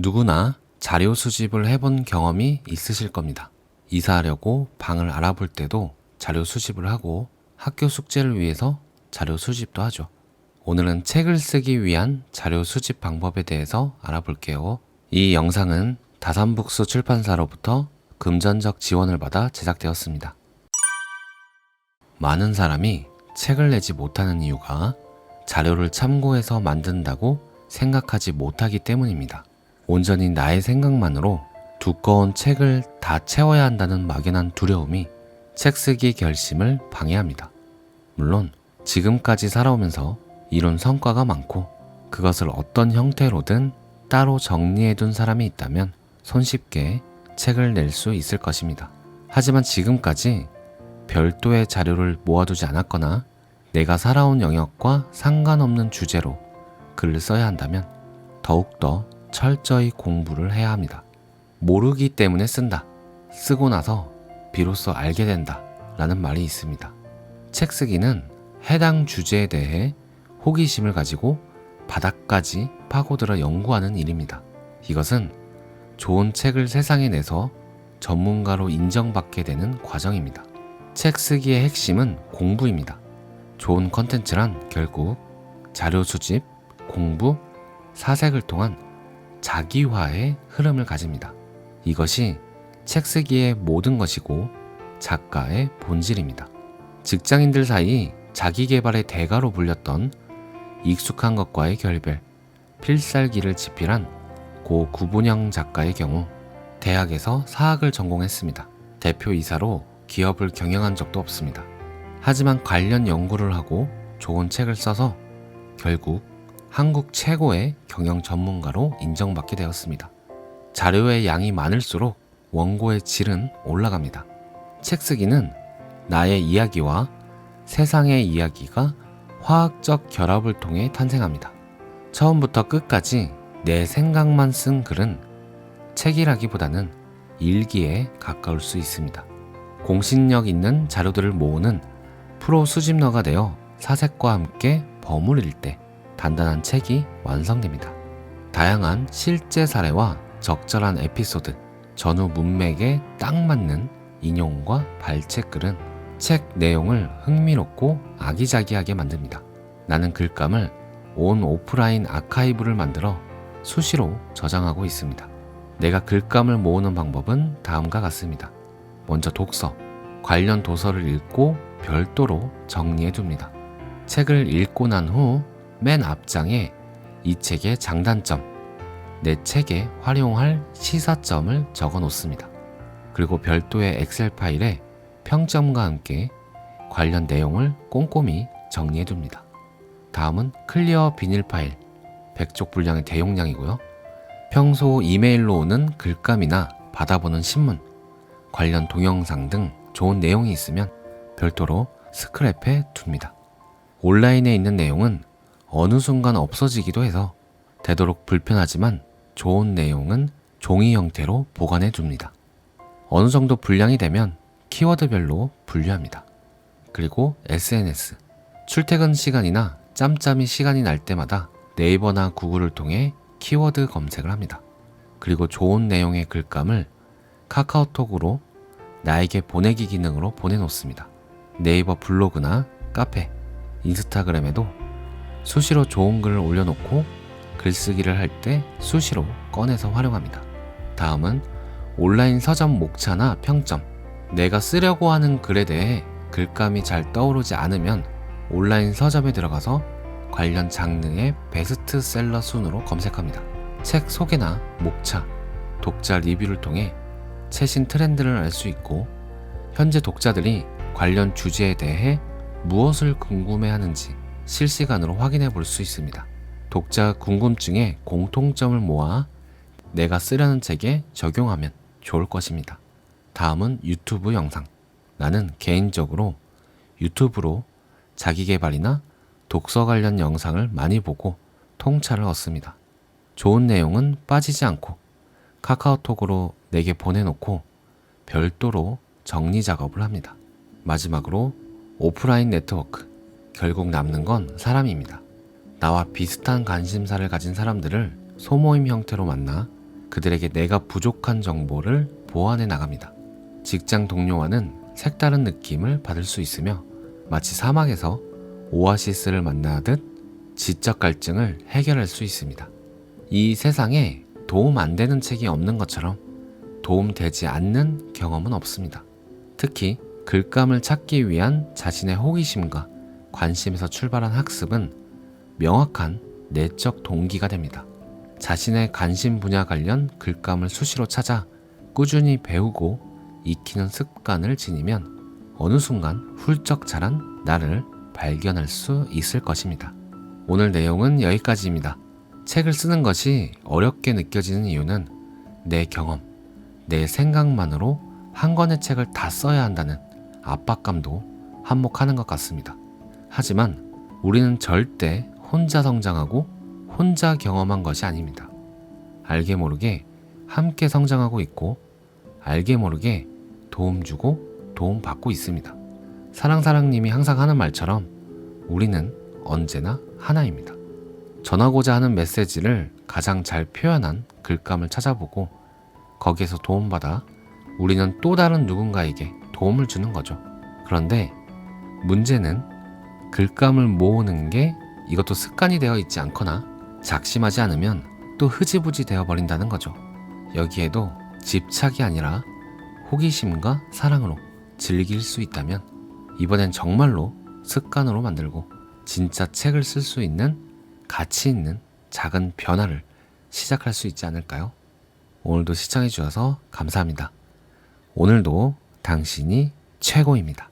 누구나 자료 수집을 해본 경험이 있으실 겁니다. 이사하려고 방을 알아볼 때도 자료 수집을 하고 학교 숙제를 위해서 자료 수집도 하죠. 오늘은 책을 쓰기 위한 자료 수집 방법에 대해서 알아볼게요. 이 영상은 다산북스 출판사로부터 금전적 지원을 받아 제작되었습니다. 많은 사람이 책을 내지 못하는 이유가 자료를 참고해서 만든다고 생각하지 못하기 때문입니다. 온전히 나의 생각만으로 두꺼운 책을 다 채워야 한다는 막연한 두려움이 책 쓰기 결심을 방해합니다. 물론 지금까지 살아오면서 이룬 성과가 많고 그것을 어떤 형태로든 따로 정리해둔 사람이 있다면 손쉽게 책을 낼 수 있을 것입니다. 하지만 지금까지 별도의 자료를 모아두지 않았거나 내가 살아온 영역과 상관없는 주제로 글을 써야 한다면 더욱더 철저히 공부를 해야 합니다. 모르기 때문에 쓴다. 쓰고 나서 비로소 알게 된다. 라는 말이 있습니다. 책 쓰기는 해당 주제에 대해 호기심을 가지고 바닥까지 파고들어 연구하는 일입니다. 이것은 좋은 책을 세상에 내서 전문가로 인정받게 되는 과정입니다. 책 쓰기의 핵심은 공부입니다. 좋은 컨텐츠란 결국 자료 수집, 공부, 사색을 통한 자기화의 흐름을 가집니다. 이것이 책 쓰기의 모든 것이고 작가의 본질입니다. 직장인들 사이 자기개발의 대가로 불렸던 익숙한 것과의 결별, 필살기를 집필한 고 구본영 작가의 경우 대학에서 사학을 전공했습니다. 대표이사로 기업을 경영한 적도 없습니다. 하지만 관련 연구를 하고 좋은 책을 써서 결국 한국 최고의 경영 전문가로 인정받게 되었습니다. 자료의 양이 많을수록 원고의 질은 올라갑니다. 책 쓰기는 나의 이야기와 세상의 이야기가 화학적 결합을 통해 탄생합니다. 처음부터 끝까지 내 생각만 쓴 글은 책이라기보다는 일기에 가까울 수 있습니다. 공신력 있는 자료들을 모으는 프로 수집러가 되어 사색과 함께 버무릴 때 단단한 책이 완성됩니다. 다양한 실제 사례와 적절한 에피소드, 전후 문맥에 딱 맞는 인용과 발췌글은 책 내용을 흥미롭고 아기자기하게 만듭니다. 나는 글감을 온 오프라인 아카이브를 만들어 수시로 저장하고 있습니다. 내가 글감을 모으는 방법은 다음과 같습니다. 먼저 독서, 관련 도서를 읽고 별도로 정리해 둡니다. 책을 읽고 난 후 맨 앞장에 이 책의 장단점, 내 책에 활용할 시사점을 적어 놓습니다. 그리고 별도의 엑셀 파일에 평점과 함께 관련 내용을 꼼꼼히 정리해 둡니다. 다음은 클리어 비닐 파일, 100쪽 분량의 대용량이고요. 평소 이메일로 오는 글감이나 받아보는 신문, 관련 동영상 등 좋은 내용이 있으면 별도로 스크랩해 둡니다. 온라인에 있는 내용은 어느 순간 없어지기도 해서 되도록 불편하지만 좋은 내용은 종이 형태로 보관해 둡니다. 어느 정도 분량이 되면 키워드별로 분류합니다. 그리고 SNS, 출퇴근 시간이나 짬짬이 시간이 날 때마다 네이버나 구글을 통해 키워드 검색을 합니다. 그리고 좋은 내용의 글감을 카카오톡으로 나에게 보내기 기능으로 보내놓습니다. 네이버 블로그나 카페, 인스타그램에도 수시로 좋은 글을 올려놓고 글쓰기를 할 때 수시로 꺼내서 활용합니다. 다음은 온라인 서점 목차나 평점, 내가 쓰려고 하는 글에 대해 글감이 잘 떠오르지 않으면 온라인 서점에 들어가서 관련 장르의 베스트셀러 순으로 검색합니다. 책 소개나 목차, 독자 리뷰를 통해 최신 트렌드를 알 수 있고 현재 독자들이 관련 주제에 대해 무엇을 궁금해하는지 실시간으로 확인해 볼 수 있습니다. 독자 궁금증의 공통점을 모아 내가 쓰려는 책에 적용하면 좋을 것입니다. 다음은 유튜브 영상. 나는 개인적으로 유튜브로 자기계발이나 독서 관련 영상을 많이 보고 통찰을 얻습니다. 좋은 내용은 빠지지 않고 카카오톡으로 내게 보내놓고 별도로 정리 작업을 합니다. 마지막으로 오프라인 네트워크. 결국 남는 건 사람입니다. 나와 비슷한 관심사를 가진 사람들을 소모임 형태로 만나 그들에게 내가 부족한 정보를 보완해 나갑니다. 직장 동료와는 색다른 느낌을 받을 수 있으며 마치 사막에서 오아시스를 만나듯 지적 갈증을 해결할 수 있습니다. 이 세상에 도움 안 되는 책이 없는 것처럼 도움되지 않는 경험은 없습니다. 특히 글감을 찾기 위한 자신의 호기심과 관심에서 출발한 학습은 명확한 내적 동기가 됩니다. 자신의 관심 분야 관련 글감을 수시로 찾아 꾸준히 배우고 익히는 습관을 지니면 어느 순간 훌쩍 자란 나를 발견할 수 있을 것입니다. 오늘 내용은 여기까지입니다. 책을 쓰는 것이 어렵게 느껴지는 이유는 내 경험, 내 생각만으로 한 권의 책을 다 써야 한다는 압박감도 한몫하는 것 같습니다. 하지만 우리는 절대 혼자 성장하고 혼자 경험한 것이 아닙니다. 알게 모르게 함께 성장하고 있고 알게 모르게 도움 주고 도움 받고 있습니다. 사랑사랑님이 항상 하는 말처럼 우리는 언제나 하나입니다. 전하고자 하는 메시지를 가장 잘 표현한 글감을 찾아보고 거기에서 도움받아 우리는 또 다른 누군가에게 도움을 주는 거죠. 그런데 문제는 글감을 모으는 게 이것도 습관이 되어 있지 않거나 작심하지 않으면 또 흐지부지 되어버린다는 거죠. 여기에도 집착이 아니라 호기심과 사랑으로 즐길 수 있다면 이번엔 정말로 습관으로 만들고 진짜 책을 쓸 수 있는 가치 있는 작은 변화를 시작할 수 있지 않을까요? 오늘도 시청해 주셔서 감사합니다. 오늘도 당신이 최고입니다.